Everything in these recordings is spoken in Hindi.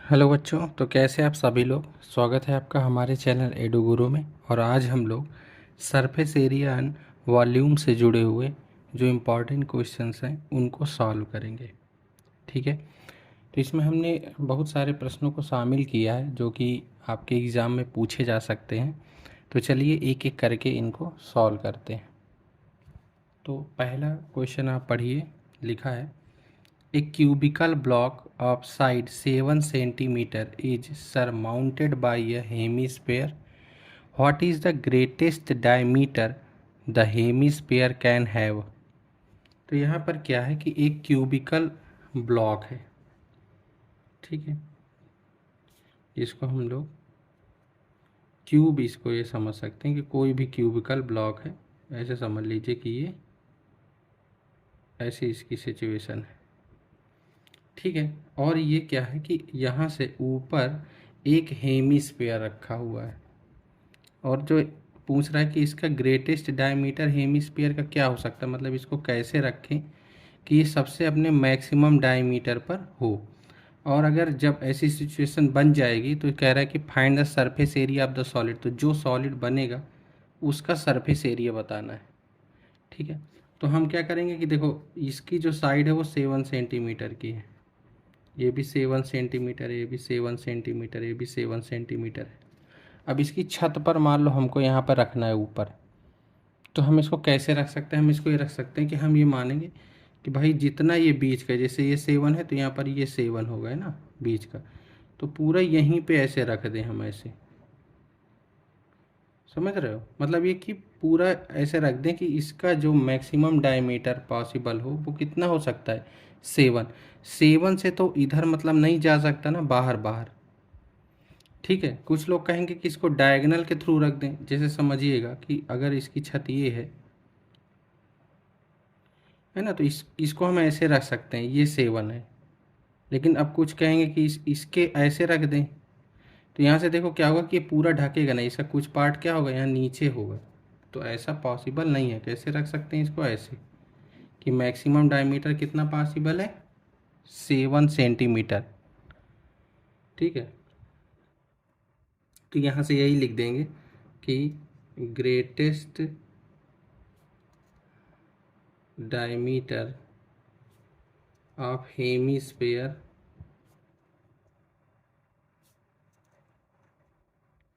हेलो बच्चों, तो कैसे आप सभी लोग। स्वागत है आपका हमारे चैनल एडू गुरु में। और आज हम लोग सरफेस एरिया एंड वॉल्यूम से जुड़े हुए जो इम्पोर्टेंट क्वेश्चंस हैं उनको सॉल्व करेंगे। ठीक है, तो इसमें हमने बहुत सारे प्रश्नों को शामिल किया है जो कि आपके एग्ज़ाम में पूछे जा सकते हैं। तो चलिए एक एक करके इनको सॉल्व करते हैं। तो पहला क्वेश्चन आप पढ़िए। लिखा है, A cubical block of side 7 centimeter is surmounted by a hemisphere. What is the greatest diameter the hemisphere can have? तो यहाँ पर क्या है कि एक क्यूबिकल ब्लॉक है। ठीक है, इसको हम लोग क्यूब, इसको ये समझ सकते हैं कि कोई भी क्यूबिकल ब्लॉक है। ऐसे समझ लीजिए कि ये ऐसी इसकी सिचुएशन है। ठीक है, और ये क्या है कि यहाँ से ऊपर एक हेमिस्फीयर रखा हुआ है। और जो पूछ रहा है कि इसका ग्रेटेस्ट डायमीटर हेमिस्फीयर का क्या हो सकता है, मतलब इसको कैसे रखें कि ये सबसे अपने मैक्सिमम डायमीटर पर हो। और अगर जब ऐसी सिचुएशन बन जाएगी तो कह रहा है कि find the surface area of the solid. तो जो सॉलिड बनेगा उसका सरफेस एरिया बताना है। ठीक है, तो हम क्या करेंगे कि देखो, इसकी जो साइड है वो 7 सेंटीमीटर की है, ये भी 7 सेंटीमीटर है, ये भी 7 सेंटीमीटर, ये भी 7 सेंटीमीटर है। अब इसकी छत पर मान लो हमको यहाँ पर रखना है ऊपर, तो हम इसको कैसे रख सकते हैं। हम इसको ये रख सकते हैं कि हम ये मानेंगे कि भाई जितना ये बीच का, जैसे ये 7 है तो यहाँ पर ये 7 हो गए ना बीच का, तो पूरा यहीं पे ऐसे रख दें हम ऐसे। समझ रहे हो, मतलब ये कि पूरा ऐसे रख दें कि इसका जो मैक्सिमम डायमीटर पॉसिबल हो वो कितना हो सकता है, 7। 7 से तो इधर मतलब नहीं जा सकता ना, बाहर बाहर। ठीक है, कुछ लोग कहेंगे कि इसको डायगोनल के थ्रू रख दें। जैसे समझिएगा कि अगर इसकी छत ये है ना, तो इसको हम ऐसे रख सकते हैं, ये 7 है। लेकिन अब कुछ कहेंगे कि इसके ऐसे रख दें, तो यहाँ से देखो क्या होगा कि ये पूरा ढकेगा नहीं, इसका कुछ पार्ट क्या होगा यहाँ नीचे होगा। तो ऐसा पॉसिबल नहीं है। कैसे रख सकते हैं इसको ऐसे कि मैक्सिमम डायमीटर कितना पॉसिबल है, 7 सेंटीमीटर। ठीक है, तो यहाँ से यही लिख देंगे कि greatest diameter of hemisphere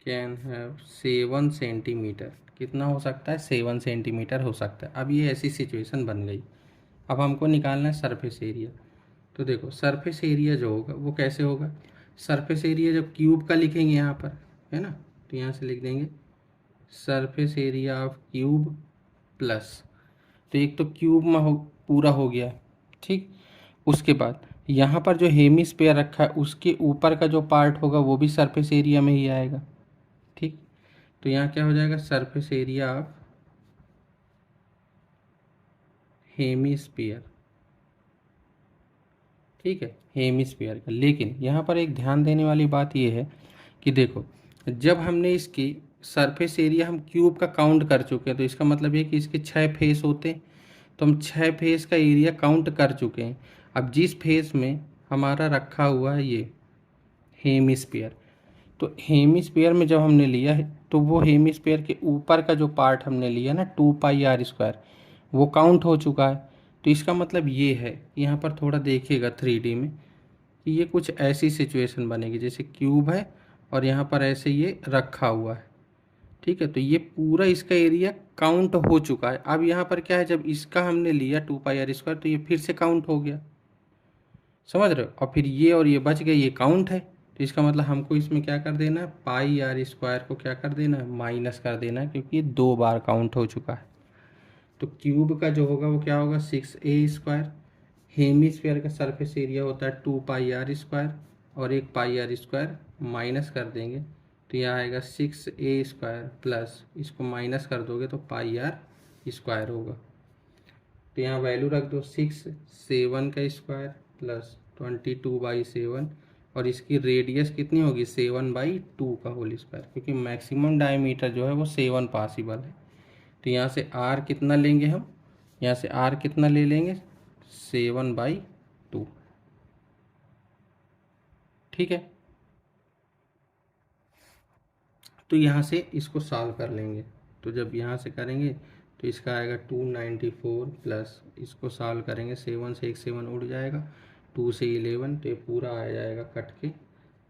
can have 7 centimetre. कितना हो सकता है, 7 सेंटीमीटर हो सकता है। अब ये ऐसी सिचुएशन बन गई। अब हमको निकालना है सरफेस एरिया। तो देखो, सरफेस एरिया जो होगा वो कैसे होगा। सरफेस एरिया जब क्यूब का लिखेंगे यहाँ पर, है ना, तो यहाँ से लिख देंगे surface area of cube plus, तो एक तो क्यूब में हो पूरा हो गया। ठीक, उसके बाद यहाँ पर जो हेमिस्फीयर रखा है उसके ऊपर का जो पार्ट होगा वो भी सरफेस एरिया में ही आएगा। ठीक, तो यहाँ क्या हो जाएगा, सरफेस एरिया ऑफ हेमिस्फीयर। ठीक है, हेमिस्फीयर का। लेकिन यहाँ पर एक ध्यान देने वाली बात ये है कि देखो, जब हमने इसकी सरफेस एरिया हम क्यूब का काउंट कर चुके हैं, तो इसका मतलब ये कि इसके 6 फेस होते हैं, तो हम 6 फेस का एरिया काउंट कर चुके हैं। अब जिस फेस में हमारा रखा हुआ है ये हेमिस्फीयर, तो हेमिस्फीयर में जब हमने लिया है तो वो हेमिस्फीयर के ऊपर का जो पार्ट हमने लिया ना 2πr², वो काउंट हो चुका है। तो इसका मतलब ये है, यहाँ पर थोड़ा देखिएगा 3D में कि ये कुछ ऐसी सिचुएशन बनेगी जैसे क्यूब है और यहाँ पर ऐसे ये रखा हुआ है। ठीक है, तो ये पूरा इसका एरिया काउंट हो चुका है। अब यहाँ पर क्या है, जब इसका हमने लिया 2πr² तो ये फिर से काउंट हो गया। समझ रहे हो, और फिर ये और ये बच गए, ये काउंट है। तो इसका मतलब हमको इसमें क्या कर देना है, πr² को क्या कर देना है, माइनस कर देना है, क्योंकि ये 2 बार काउंट हो चुका है। तो क्यूब का जो होगा वो क्या होगा, 6a²। हेमिस्फीयर का सरफेस एरिया होता है 2πr², और एक πr² माइनस कर देंगे तो यह आएगा 6a² प्लस, इसको माइनस कर दोगे तो πr² होगा। तो यहाँ वैल्यू रख दो 6, 7 का स्क्वायर प्लस 22/7, और इसकी रेडियस कितनी होगी, 7/2 का होल स्क्वायर, क्योंकि मैक्सिमम डायमीटर जो है वो 7 पॉसिबल है। तो यहाँ से आर कितना लेंगे हम, यहाँ से आर कितना ले लेंगे, 7/2। ठीक है, तो यहाँ से इसको सॉल्व कर लेंगे। तो जब यहाँ से करेंगे तो इसका आएगा 294 प्लस इसको सॉल्व करेंगे 7 से एक 7 उड़ जाएगा, 2 से 11, तो ये पूरा आ जाएगा कट के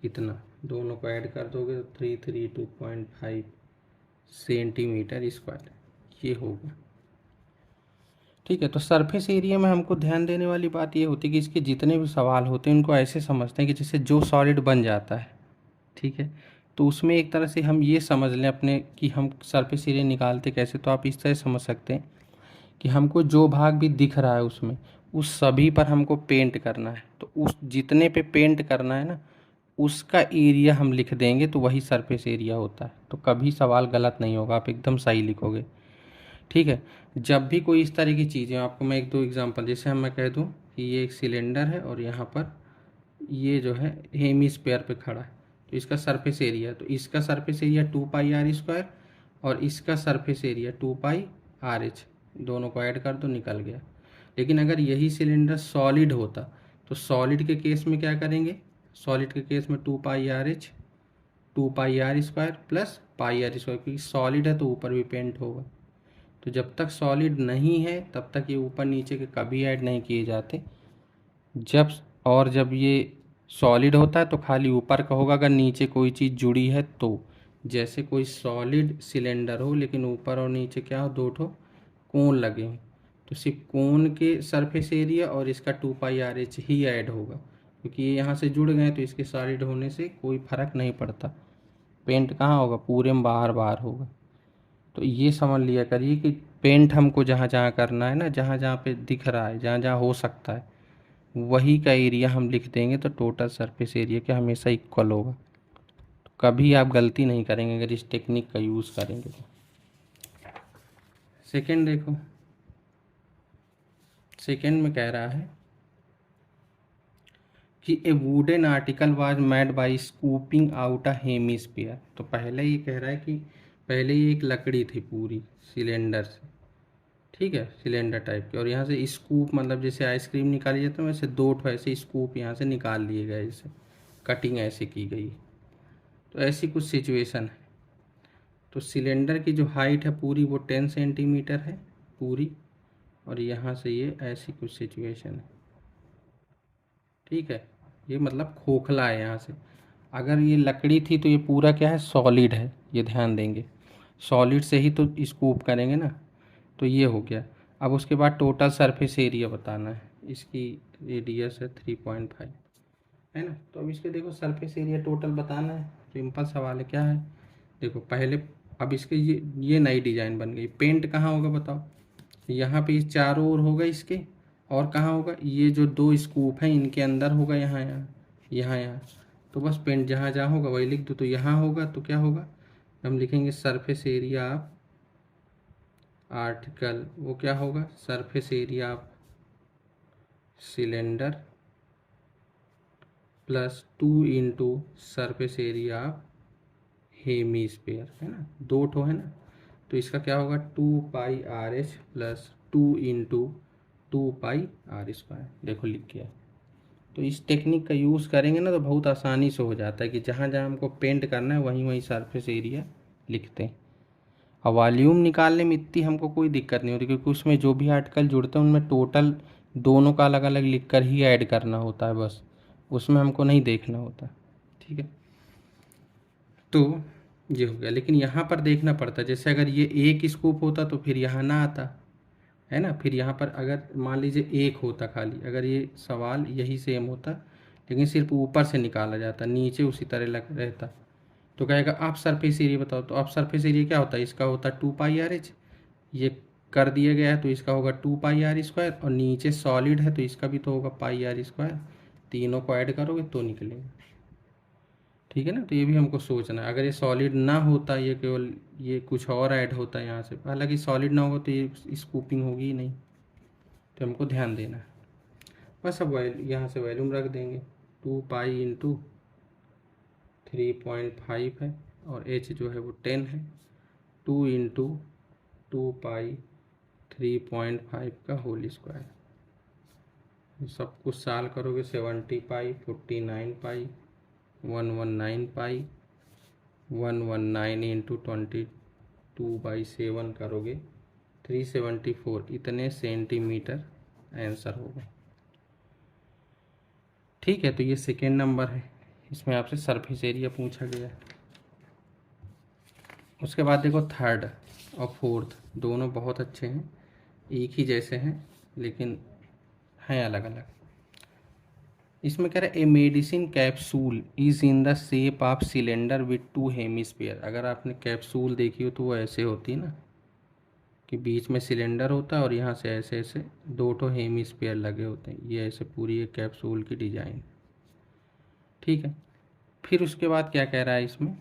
इतना, दोनों को ऐड कर दोगे तो 332.5 सेंटीमीटर स्क्वायर ये होगा। ठीक है, तो सरफेस एरिया में हमको ध्यान देने वाली बात ये होती है कि इसके जितने भी सवाल होते हैं उनको ऐसे समझते हैं कि जैसे जो सॉलिड बन जाता है, ठीक है, तो उसमें एक तरह से हम ये समझ लें अपने कि हम सरफेस एरिया निकालते कैसे। तो आप इस तरह समझ सकते हैं कि हमको जो भाग भी दिख रहा है उसमें उस सभी पर हमको पेंट करना है, तो उस जितने पे पेंट करना है ना उसका एरिया हम लिख देंगे तो वही सरफेस एरिया होता है। तो कभी सवाल गलत नहीं होगा, आप एकदम सही लिखोगे। ठीक है, जब भी कोई इस तरह की चीज़ें, आपको मैं एक दो एग्जांपल, जैसे हम मैं कह दूं कि ये एक सिलेंडर है और यहाँ पर ये जो है हेमीस्फीयर पे खड़ा है, तो इसका सरफेस एरिया, तो इसका सरफेस एरिया 2πr² और इसका सरफेस एरिया 2πrh, दोनों को ऐड कर दो निकल गया। लेकिन अगर यही सिलेंडर सॉलिड होता तो सॉलिड के केस में क्या करेंगे, सॉलिड के केस में 2πrh 2πr² प्लस πr², क्योंकि सॉलिड है तो ऊपर भी पेंट होगा। तो जब तक सॉलिड नहीं है तब तक ये ऊपर नीचे के कभी ऐड नहीं किए जाते। जब ये सॉलिड होता है तो खाली ऊपर का होगा, अगर नीचे कोई चीज़ जुड़ी है तो, जैसे कोई सॉलिड सिलेंडर हो लेकिन ऊपर और नीचे क्या हो, दो ठो कोन लगे हों, तो सिर्फ कोन के सरफेस एरिया और इसका 2πrh ही ऐड होगा, क्योंकि ये यहाँ से जुड़ गए तो इसके सॉलिड होने से कोई फर्क नहीं पड़ता। पेंट कहाँ होगा, पूरे में बाहर बाहर होगा। तो ये समझ लिया करिए कि पेंट हमको जहाँ जहाँ करना है ना, जहाँ जहाँ पे दिख रहा है, जहाँ जहाँ हो सकता है वही का एरिया हम लिख देंगे, तो टोटल सरफेस एरिया के हमेशा इक्वल होगा। तो कभी आप गलती नहीं करेंगे अगर इस टेक्निक का यूज़ करेंगे तो। सेकेंड देखो, सेकेंड में कह रहा है कि ए wooden article was made by scooping out a hemisphere. तो पहले ये कह रहा है कि पहले ये एक लकड़ी थी पूरी सिलेंडर से, ठीक है, सिलेंडर टाइप की, और यहाँ से स्कूप, मतलब जैसे आइसक्रीम निकाली जाती है वैसे दो ठो ऐसे स्कूप यहाँ से निकाल लिए गए, जैसे कटिंग ऐसे की गई। तो ऐसी कुछ सिचुएशन है। तो सिलेंडर की जो हाइट है पूरी वो 10 सेंटीमीटर है पूरी, और यहाँ से ये ऐसी कुछ सिचुएशन है। ठीक है, ये मतलब खोखला है यहाँ से। अगर ये लकड़ी थी तो ये पूरा क्या है, सॉलिड है, ये ध्यान देंगे, सॉलिड से ही तो स्कूप करेंगे ना। तो ये हो गया। अब उसके बाद टोटल सरफेस एरिया बताना है, इसकी रेडियस है 3.5, है ना। तो अब इसके देखो सरफेस एरिया टोटल बताना है, सिंपल सवाल है, क्या है देखो पहले। अब इसके ये नई डिज़ाइन बन गई, पेंट कहाँ होगा बताओ, यहाँ पे इस चारों ओर होगा इसके, और कहाँ होगा, ये जो दो स्कूप हैं इनके अंदर होगा, यहाँ यहाँ यहाँ यहाँ। तो बस पेंट जहाँ जहाँ होगा वही लिख दो। तो यहाँ होगा तो क्या होगा, हम लिखेंगे सरफेस एरिया ऑफ आर्टिकल, वो क्या होगा, surface area of cylinder plus 2 into surface area of hemisphere, है ना, दो ठो है ना। तो इसका क्या होगा 2πrh प्लस 2 इंटू 2πr²। देखो लिख गया। तो इस टेक्निक का यूज़ करेंगे ना तो बहुत आसानी से हो जाता है कि जहाँ जहाँ हमको पेंट करना है वहीं वहीं सरफेस एरिया लिखते हैं। और वॉल्यूम निकालने में इतनी हमको कोई दिक्कत नहीं होती, क्योंकि उसमें जो भी आर्टिकल जुड़ते हैं उनमें टोटल दोनों का अलग अलग लिख कर ही ऐड करना होता है, बस उसमें हमको नहीं देखना होता। ठीक है, तो ये हो गया। लेकिन यहाँ पर देखना पड़ता, जैसे अगर ये एक स्कूप होता तो फिर यहाँ ना आता, है ना। फिर यहाँ पर अगर मान लीजिए एक होता खाली, अगर ये सवाल यही सेम होता लेकिन सिर्फ ऊपर से निकाला जाता, नीचे उसी तरह लग रहता, तो कहेगा आप सरफेस एरिया बताओ। तो आप सरफेस एरिया क्या होता है, इसका होता है 2πrh, ये कर दिया गया है तो इसका होगा 2πr², और नीचे सॉलिड है तो इसका भी तो होगा πr², तीनों को ऐड करोगे तो निकलेगा। ठीक है ना, तो ये भी हमको सोचना है। अगर ये सॉलिड ना होता, ये केवल ये कुछ और ऐड होता है यहाँ से, हालांकि सॉलिड ना होगा तो ये स्कूपिंग होगी ही नहीं, तो हमको ध्यान देना है। बस अब यहाँ से वॉल्यूम रख देंगे, 2π इंटू 3.5 है, और h जो है वो 10 है, 2 इंटू 2π 3.5 का होल स्क्वायर। सब कुछ साल करोगे 70π 49π 119π 119 इंटू 22/7 करोगे 374 इतने सेंटीमीटर आंसर होगा। ठीक है, तो ये सेकेंड नंबर है, इसमें आपसे सरफेस एरिया पूछा गया है। उसके बाद देखो थर्ड और फोर्थ दोनों बहुत अच्छे हैं, एक ही जैसे हैं लेकिन हैं अलग अलग। इसमें कह रहा है a medicine capsule is in the shape of cylinder with 2 hemisphere. अगर आपने कैप्सूल देखी हो तो वो ऐसे होती है ना, कि बीच में सिलेंडर होता है और यहाँ से ऐसे ऐसे 2 हेमिस्फीयर लगे होते हैं। ये ऐसे पूरी एक कैप्सूल की डिजाइन। ठीक है, फिर उसके बाद क्या कह रहा है इसमें,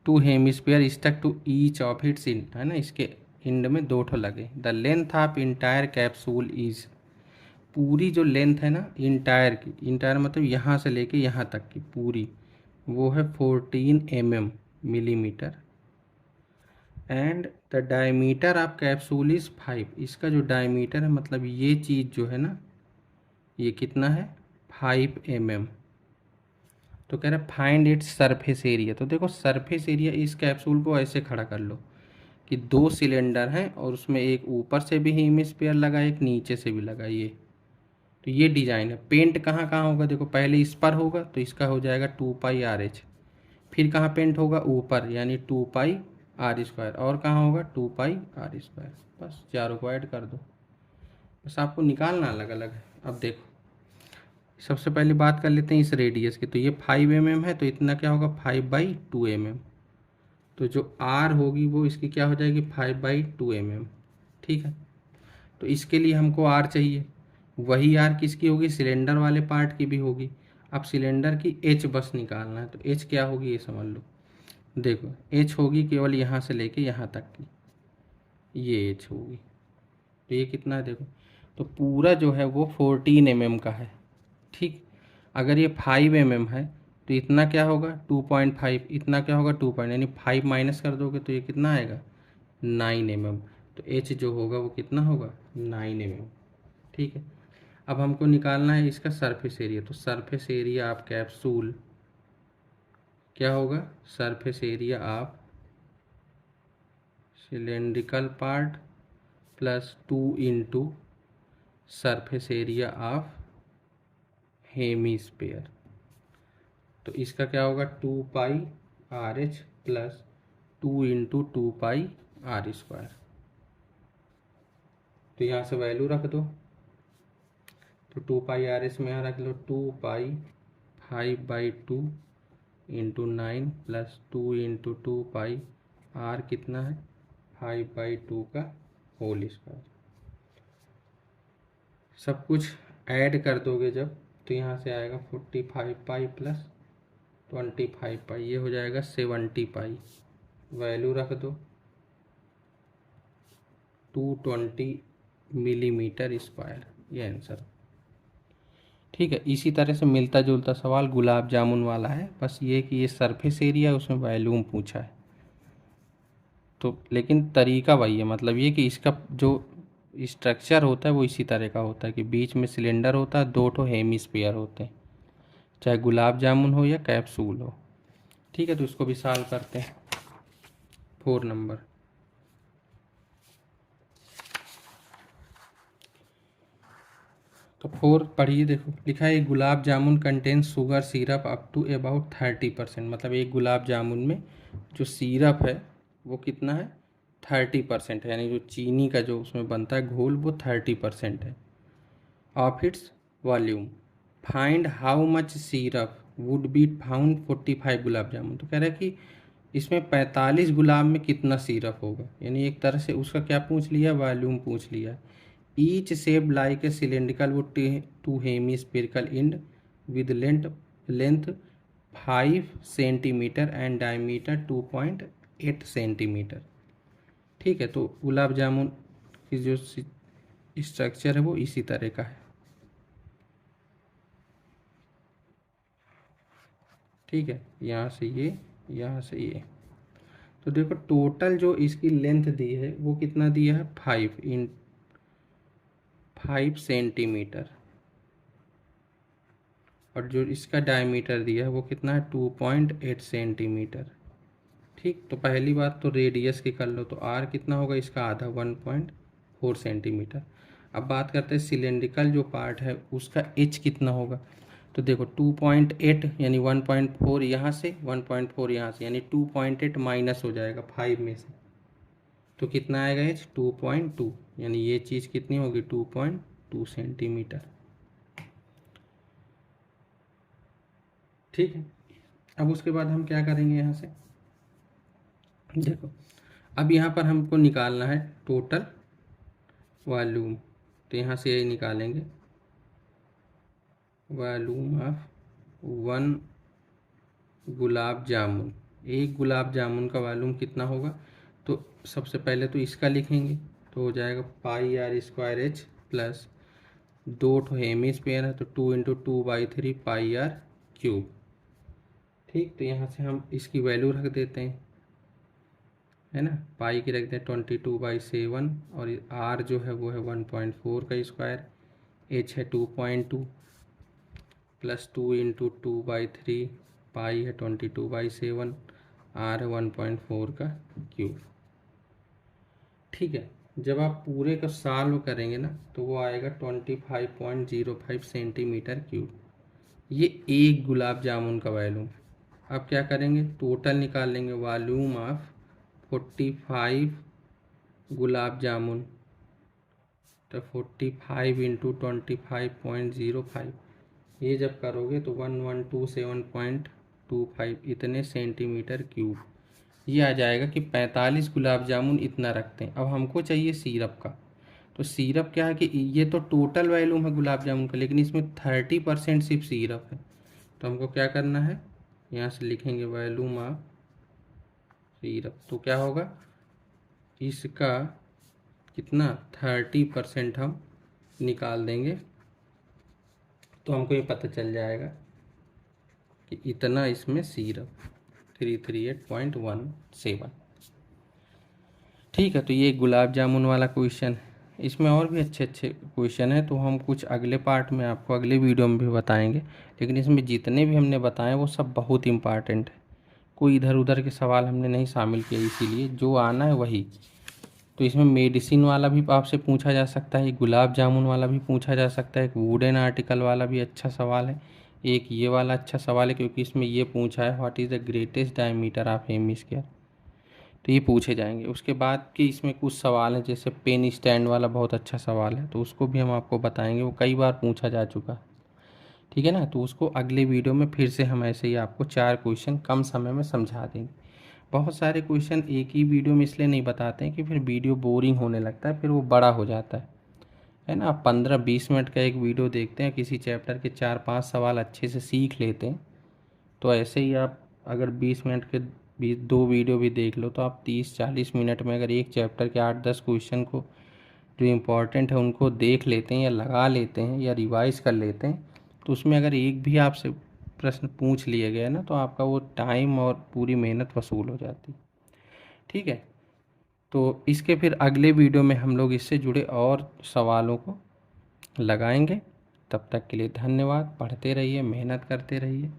2 hemisphere stuck to each of its in, है ना, इसके इंड में 2 लगे। The length of entire capsule is, पूरी जो लेंथ है ना इंटायर की, इंटायर मतलब यहाँ से लेके यहाँ तक की पूरी, वो है 14 mm millimetre. And the diameter of capsule is 5। इसका जो डायमीटर है मतलब ये चीज़ जो है ना, ये कितना है 5 mm। तो कह रहा है फाइंड इट्स सरफेस एरिया। तो देखो सरफेस एरिया, इस कैप्सूल को ऐसे खड़ा कर लो कि 2 सिलेंडर हैं और उसमें एक ऊपर से भी हेमिस्फीयर लगा, एक नीचे से भी लगा। ये तो ये डिजाइन है। पेंट कहाँ कहाँ होगा, देखो पहले इस पर होगा तो इसका हो जाएगा 2πRh। फिर कहाँ पेंट होगा, ऊपर, यानी 2πr²। और कहाँ होगा 2πr²। बस चारों को ऐड कर दो, बस आपको निकालना अलग अलग है। अब देखो सबसे पहले बात कर लेते हैं इस रेडियस की। तो ये 5 mm है तो इतना क्या होगा 5/2 mm। तो जो r होगी वो इसकी क्या हो जाएगी 5/2 mm। ठीक है, तो इसके लिए हमको r चाहिए। वही आर किसकी होगी, सिलेंडर वाले पार्ट की भी होगी। अब सिलेंडर की एच बस निकालना है, तो एच क्या होगी ये समझ लो। देखो एच होगी केवल यहाँ से लेके यहाँ तक की, ये एच होगी। तो ये कितना है देखो, तो पूरा जो है वो 14 mm का है। ठीक, अगर ये 5 mm है तो इतना क्या होगा 2.5, इतना क्या होगा 2 यानी 5 माइनस कर दोगे तो ये कितना आएगा 9 mm। तो एच जो होगा वो कितना होगा 9 mm। ठीक है, अब हमको निकालना है इसका सरफेस एरिया। तो सरफेस एरिया ऑफ कैप्सूल क्या होगा, surface area of cylindrical part plus 2 into surface area of hemisphere. तो इसका क्या होगा 2πRh प्लस 2 इंटू 2πr²। तो यहाँ से वैल्यू रख दो, तो 2πRh में यहाँ रख लो 2π5/2 इंटू 9 प्लस 2 इंटू 2πr कितना है 5/2 का होल स्क्वायर। सब कुछ ऐड कर दोगे जब, तो यहाँ से आएगा 45π प्लस 25π, ये हो जाएगा 70π। वैल्यू रख दो 220 मिलीमीटर स्क्वायर, ये आंसर। ठीक है, इसी तरह से मिलता जुलता सवाल गुलाब जामुन वाला है, बस ये कि ये सरफेस एरिया उसमें वॉल्यूम पूछा है। तो लेकिन तरीका वही है, मतलब ये कि इसका जो स्ट्रक्चर होता है वो इसी तरह का होता है कि बीच में सिलेंडर होता है, 2 हेमिस्फीयर होते हैं, चाहे गुलाब जामुन हो या कैप्सूल हो। ठीक है, तो इसको भी सॉल्व करते हैं। 4 नंबर, तो 4 पढ़िए। देखो लिखा है gulab jamun contain sugar syrup up to about 30%। मतलब एक गुलाब जामुन में जो सिरप है वो कितना है 30% है, यानी जो चीनी का जो उसमें बनता है घोल वो 30% है of its volume. Find how much syrup would be found 45 gulab jamun. तो कह रहा है कि इसमें 45 गुलाब में कितना सिरप होगा, यानी एक तरह से उसका क्या पूछ लिया, वॉल्यूम पूछ लिया। Each shape like a cylindrical would 2 hemispherical and with length 5 centimetre and diameter 2.8 centimetre. ठीक है, तो गुलाब जामुन की जो स्ट्रक्चर है वो इसी तरह का है। ठीक है, यहाँ से ये, यहाँ से ये। तो देखो टोटल जो इसकी लेंथ दी है वो कितना दिया है 5 सेंटीमीटर, और जो इसका डायमीटर दिया है वो कितना है 2.8 सेंटीमीटर। ठीक, तो पहली बात तो रेडियस की कर लो, तो आर कितना होगा इसका आधा 1.4 सेंटीमीटर। अब बात करते हैं सिलेंड्रिकल जो पार्ट है उसका एच कितना होगा। तो देखो 2.8 यानी 1.4 यहाँ से 1.4 यहाँ से, यानी 2.8 माइनस हो जाएगा 5 में से, तो कितना आएगा एच 2.2, यानी ये चीज़ कितनी होगी 2.2 सेंटीमीटर। ठीक है, अब उसके बाद हम क्या करेंगे यहाँ से, देखो अब यहाँ पर हमको निकालना है टोटल वॉल्यूम, तो यहाँ से यही निकालेंगे वॉल्यूम ऑफ 1 गुलाब जामुन। एक गुलाब जामुन का वॉल्यूम कितना होगा, तो सबसे पहले तो इसका लिखेंगे, तो हो जाएगा pi r square h plus 2 हेमी स्क्वायर है तो 2 × 2/3 पाई आर क्यूब। ठीक, तो यहाँ से हम इसकी वैल्यू रख देते हैं, है ना, पाई की रख दें 22/7 और आर जो है वो है 1.4 का स्क्वायर, एच है 2.2 प्लस 2 × 2/3 पाई है 22/7, आर है 1.4 का क्यूब। ठीक है, जब आप पूरे का सॉल्व करेंगे ना तो वो आएगा 25.05 सेंटीमीटर क्यूब। ये एक गुलाब जामुन का वॉल्यूम। अब क्या करेंगे, टोटल निकाल लेंगे वॉल्यूम ऑफ 45 गुलाब जामुन, तो 45 × 25.05, ये जब करोगे तो 1127.25 इतने सेंटीमीटर क्यूब ये आ जाएगा कि 45 गुलाब जामुन इतना रखते हैं। अब हमको चाहिए सिरप का, तो सिरप क्या है कि ये तो टोटल वॉल्यूम है गुलाब जामुन का, लेकिन इसमें 30% सिर्फ सिरप है, तो हमको क्या करना है, यहाँ से लिखेंगे वॉल्यूम ऑफ सिरप, तो क्या होगा इसका कितना 30% हम निकाल देंगे, तो हमको ये पता चल जाएगा कि इतना इसमें सिरप 338.17। ठीक है, तो ये गुलाब जामुन वाला क्वेश्चन है। इसमें और भी अच्छे अच्छे क्वेश्चन हैं, तो हम कुछ अगले पार्ट में आपको अगले वीडियो में भी बताएंगे, लेकिन इसमें जितने भी हमने बताए वो सब बहुत इम्पॉर्टेंट है, कोई इधर उधर के सवाल हमने नहीं शामिल किए, इसीलिए जो आना है वही। तो इसमें मेडिसिन वाला भी आपसे पूछा जा सकता है, गुलाब जामुन वाला भी पूछा जा सकता है, एक वुडन आर्टिकल वाला भी अच्छा सवाल है, एक ये वाला अच्छा सवाल है क्योंकि इसमें ये पूछा है what is the greatest diameter of hemisphere, तो ये पूछे जाएंगे। उसके बाद कि इसमें कुछ सवाल हैं जैसे पेन स्टैंड वाला बहुत अच्छा सवाल है, तो उसको भी हम आपको बताएंगे, वो कई बार पूछा जा चुका है। ठीक है ना, तो उसको अगले वीडियो में फिर से हम ऐसे ही आपको 4 क्वेश्चन कम समय में समझा देंगे। बहुत सारे क्वेश्चन एक ही वीडियो में इसलिए नहीं बताते हैं कि फिर वीडियो बोरिंग होने लगता है, फिर वो बड़ा हो जाता है ना। आप 15-20 मिनट का एक वीडियो देखते हैं, किसी चैप्टर के 4-5 सवाल अच्छे से सीख लेते हैं, तो ऐसे ही आप अगर 20 मिनट के 2 वीडियो भी देख लो तो आप 30-40 मिनट में अगर एक चैप्टर के 8-10 क्वेश्चन को जो इम्पोर्टेंट है उनको देख लेते हैं या लगा लेते हैं या रिवाइज कर लेते हैं, तो उसमें अगर एक भी आपसे प्रश्न पूछ लिया गया ना तो आपका वो टाइम और पूरी मेहनत वसूल हो जाती। ठीक है, तो इसके फिर अगले वीडियो में हम लोग इससे जुड़े और सवालों को लगाएंगे। तब तक के लिए धन्यवाद, पढ़ते रहिए, मेहनत करते रहिए।